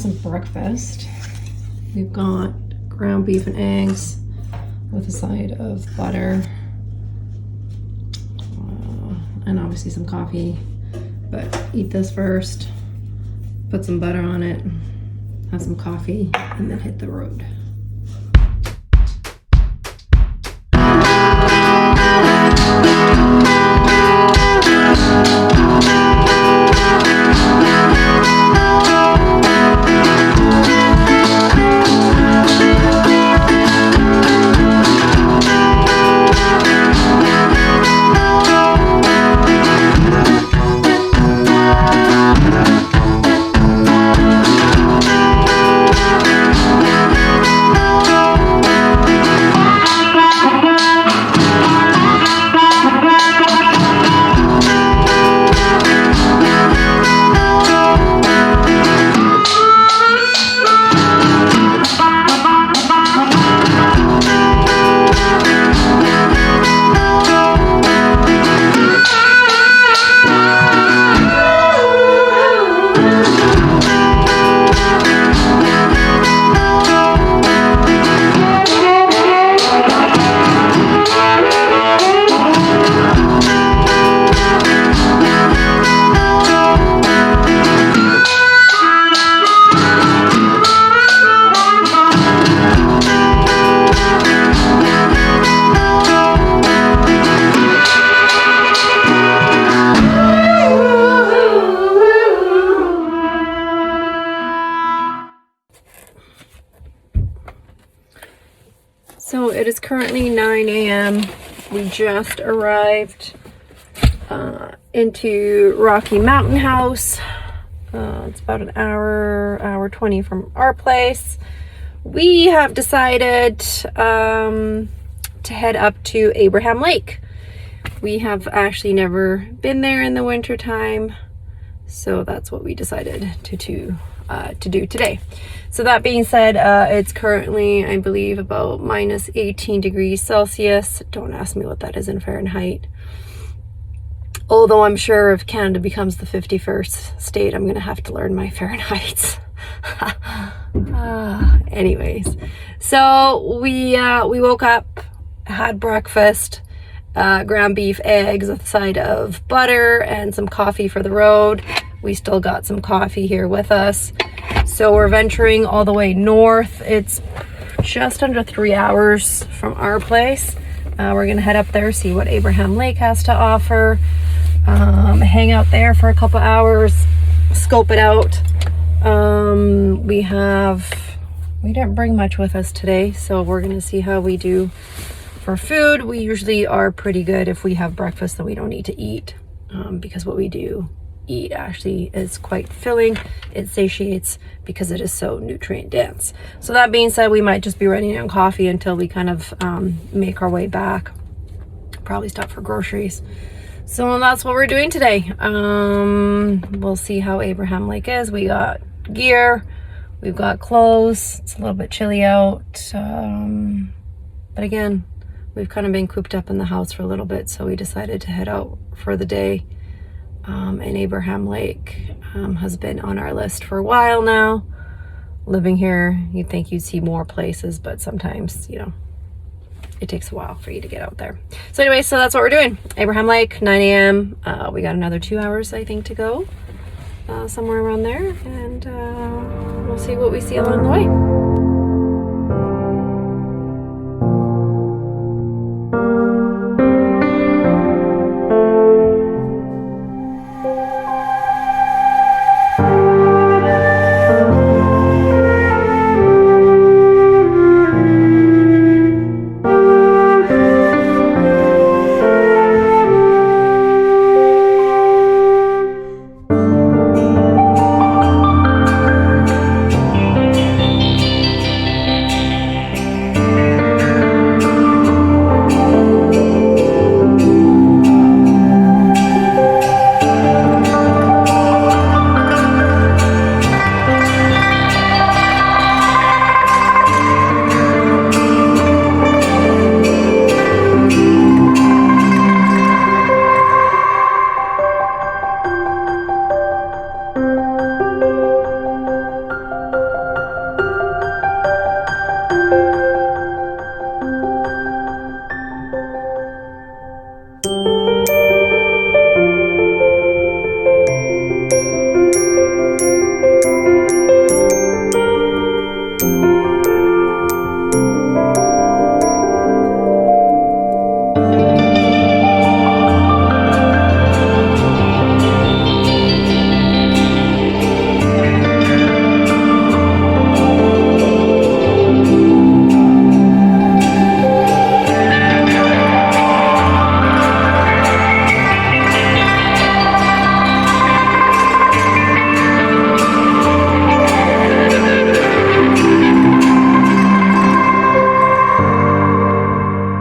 some breakfast. We've got ground beef and eggs with a side of butter, and obviously some coffee. But eat this first, put some butter on it, have some coffee, and then hit the road. So it is currently 9 a.m. We just arrived into Rocky Mountain House. It's about an hour 20 from our place. We have decided to head up to Abraham Lake. We have actually never been there in the winter time, so that's what we decided to do today. So that being said, it's currently, I believe, about minus 18 degrees Celsius. Don't ask me what that is in Fahrenheit. Although I'm sure if Canada becomes the 51st state, I'm going to have to learn my Fahrenheits. Anyways, so we woke up, had breakfast, ground beef, eggs, a side of butter, and some coffee for the road. We still got some coffee here with us. So we're venturing all the way north. It's just under 3 hours from our place. We're gonna head up there, see what Abraham Lake has to offer, hang out there for a couple hours, scope it out. We didn't bring much with us today, so we're gonna see how we do for food. We usually are pretty good if we have breakfast that we don't need to eat, because what we do eat actually is quite filling. It satiates because it is so nutrient dense. So that being said, we might just be running on coffee until we kind of make our way back. Probably stop for groceries. So that's what we're doing today. We'll see how Abraham Lake is. We got gear, we've got clothes. It's a little bit chilly out, but again, we've kind of been cooped up in the house for a little bit, so we decided to head out for the day. And Abraham Lake has been on our list for a while now. Living here, you'd think you'd see more places, but sometimes, you know, it takes a while for you to get out there. So anyway, so that's what we're doing. Abraham Lake, 9 a.m. We got another 2 hours, I think, to go. Somewhere around there. And we'll see what we see along the way.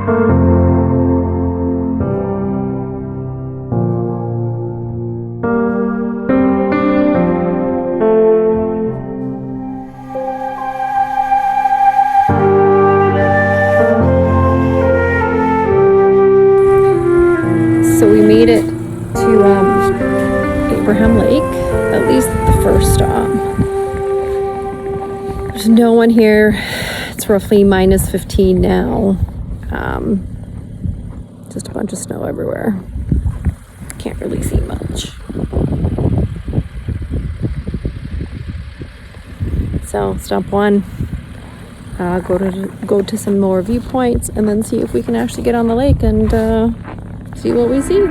So we made it to Abraham Lake, at least the first stop. There's no one here. It's roughly minus 15 now. Just a bunch of snow everywhere. Can't really see much. So step one, go to some more viewpoints and then see if we can actually get on the lake and see what we see.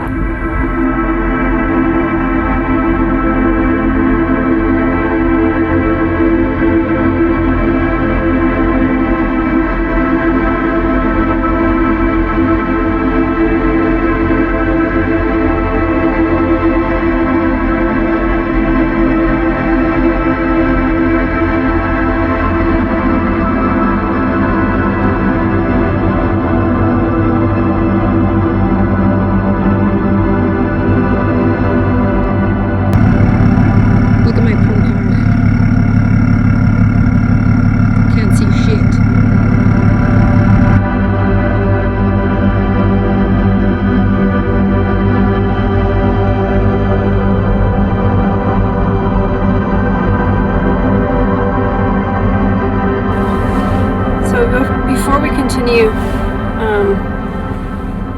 Before we continue,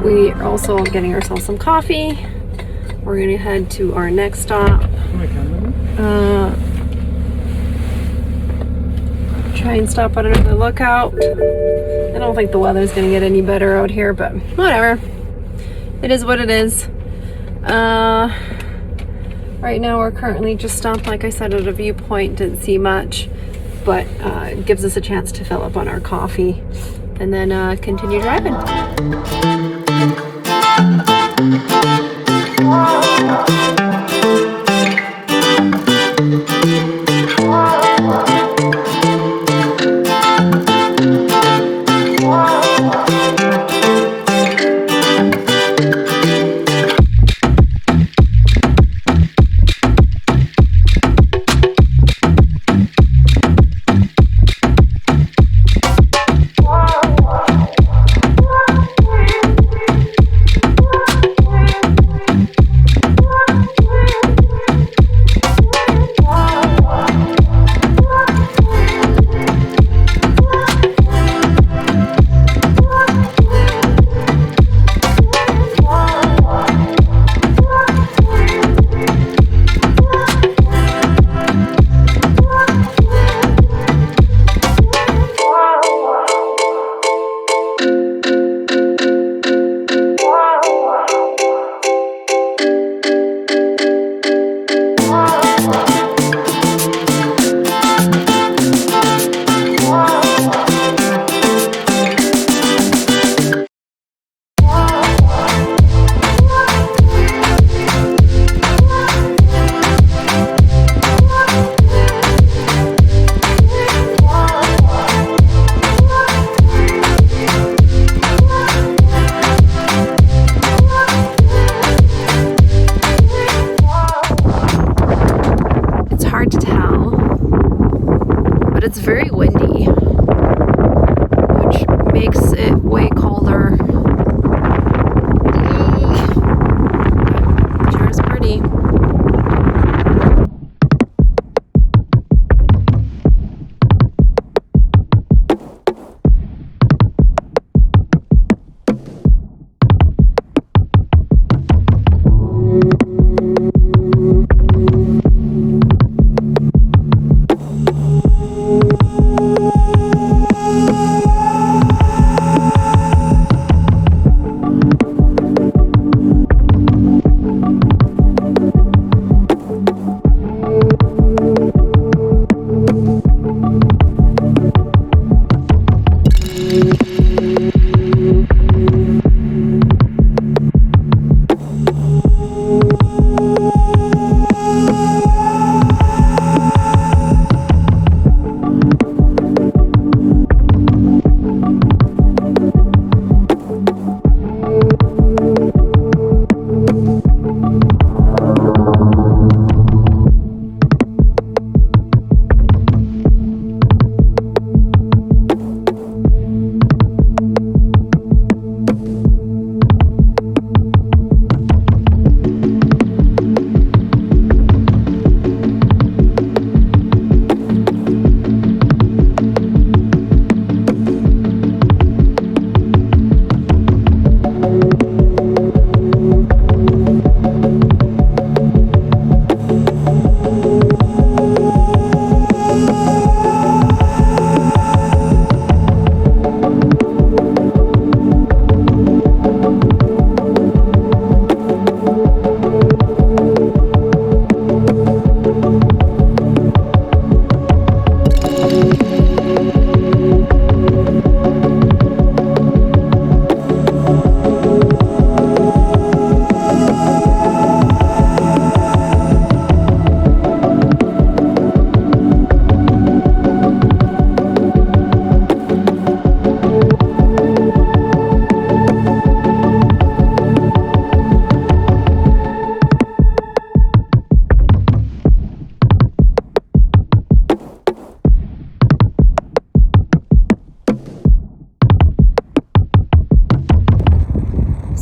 we are also getting ourselves some coffee. We're going to head to our next stop. Try and stop at another lookout. I don't think the weather's going to get any better out here, but whatever. It is what it is. Right now we're currently just stopped, like I said, at a viewpoint. Didn't see much, but it gives us a chance to fill up on our coffee and then continue driving.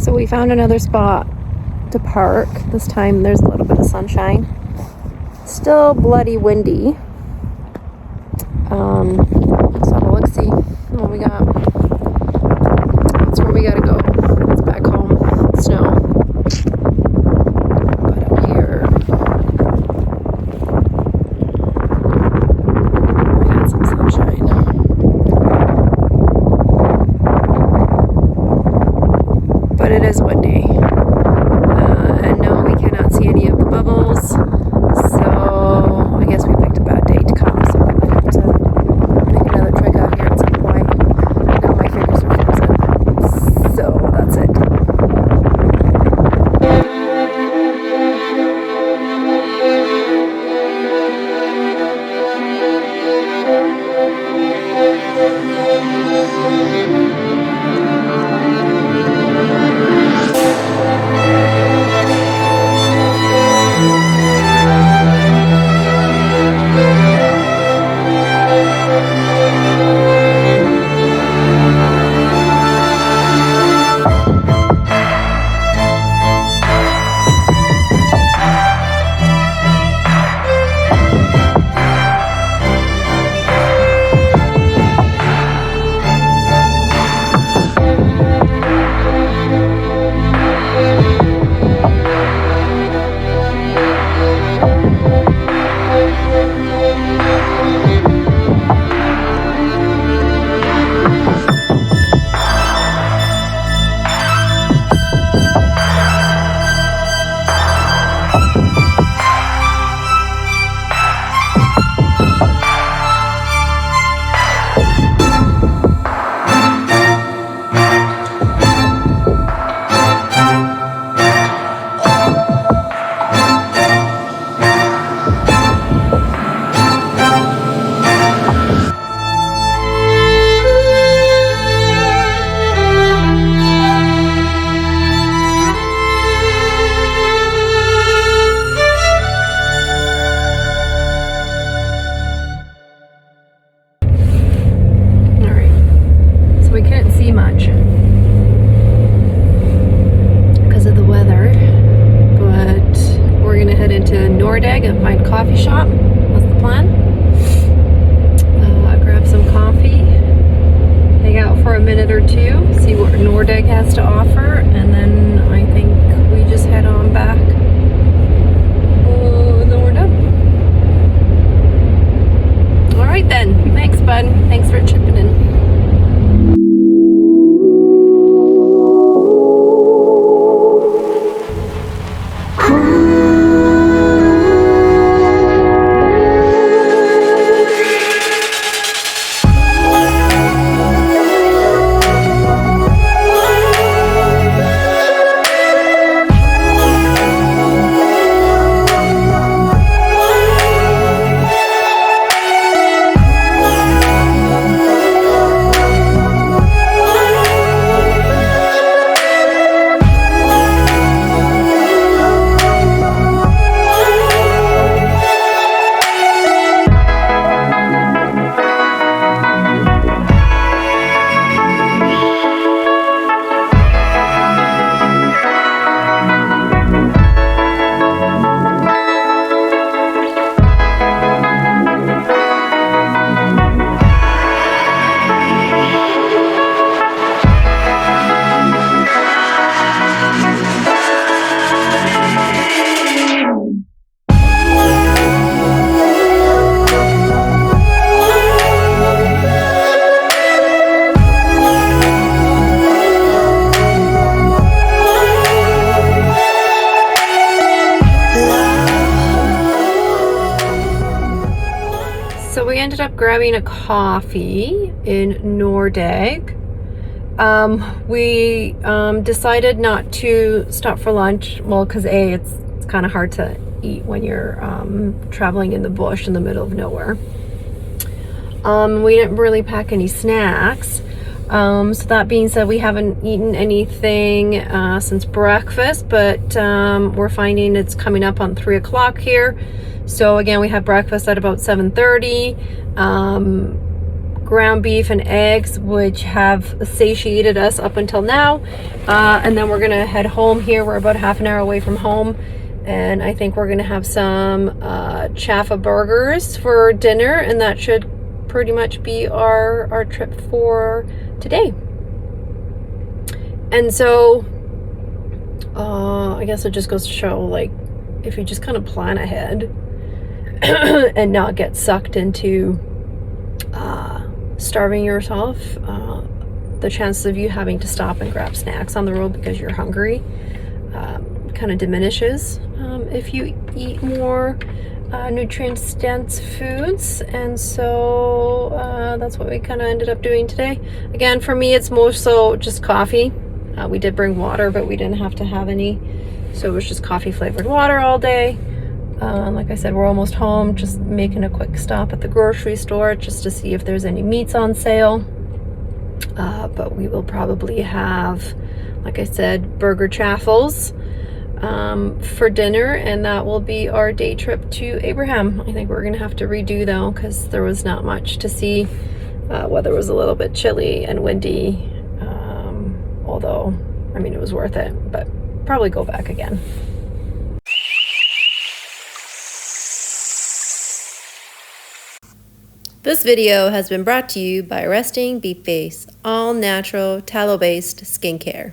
So we found another spot to park. This time there's a little bit of sunshine. Still bloody windy. Let's have a look, see what we got. That's where we gotta go. It's back home. Snow. But up here, we got some sunshine. But it is windy. And no, we cannot see any of the bubbles. So I guess we picked a bad day to come. So we might have to make another trek out here at some point. Now my fingers are frozen. So that's it. And find a coffee shop. That's the plan. Grab some coffee, hang out for a minute or two, see what Nordegg has to offer, and then I think we just head on back. And then we're done. Alright then. Thanks, bud. Thanks for chipping in. So we ended up grabbing a coffee in Nordegg. We decided not to stop for lunch. Well, because it's kind of hard to eat when you're traveling in the bush in the middle of nowhere. We didn't really pack any snacks. So that being said, we haven't eaten anything since breakfast, but we're finding it's coming up on 3 o'clock here. So again, we had breakfast at about 7:30. ground beef and eggs, which have satiated us up until now. And then we're gonna head home here. We're about half an hour away from home. And I think we're gonna have some Jaffa burgers for dinner, and that should pretty much be our trip for today. And so I guess it just goes to show, like, if you just kind of plan ahead and not get sucked into starving yourself, the chances of you having to stop and grab snacks on the road because you're hungry kind of diminishes if you eat more nutrient dense foods. And so that's what we kind of ended up doing today. Again, for me, it's more so just coffee. We did bring water, but we didn't have to have any, so it was just coffee flavored water all day. Like I said, we're almost home, just making a quick stop at the grocery store just to see if there's any meats on sale. But we will probably have, like I said, burger chaffles for dinner, and that will be our day trip to Abraham. I think we're gonna have to redo though, because there was not much to see. Weather was a little bit chilly and windy, although I mean it was worth it, but probably go back again. This video has been brought to you by Resting Beef Face, all natural tallow based skincare.